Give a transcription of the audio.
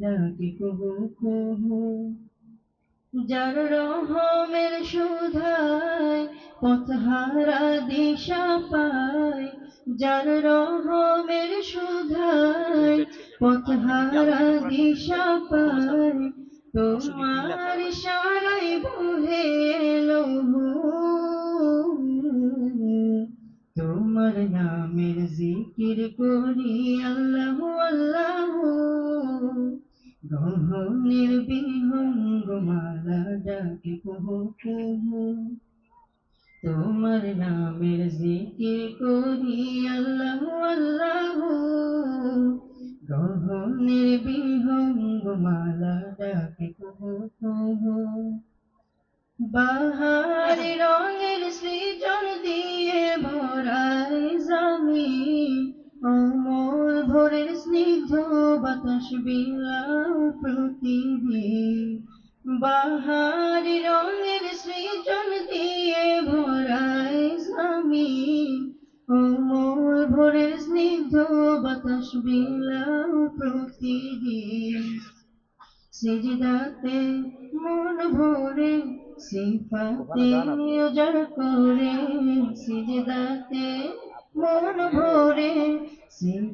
ডাকে কুহু কুহু। যার রহমের সুধায় পথহারা দিশা পায়, যার রহমের সুধায় পথহারা দিশা পায়, তোমার ইশারায় বহে এলো তোমার নামের জিকির করি আল্লাহু আল্লাহু। গহনের বিহঙ্গ মালা ডাকে কুহু কুহু। তোমার নামের জিকির করি আল্লাহু আল্লাহু। গহনের বিহঙ্গ মালা ডাকে কুহু কুহু। বাহারি রঙের সৃজন দিয়ে ভরাই জমিন, অমল ভোরের স্নিগ্ধ বাতাস বিলাও প্রতিদিন। বাহারি রঙের সৃজন দিয়ে ভরাই জমিন, অমল ভোরের স্নিগ্ধ বাতাস বিলাও প্রতিদিন। সিজদাতে মন ভরে সিফাতে উজাড় করে, সিজদাতে মন ভরে সিফাতে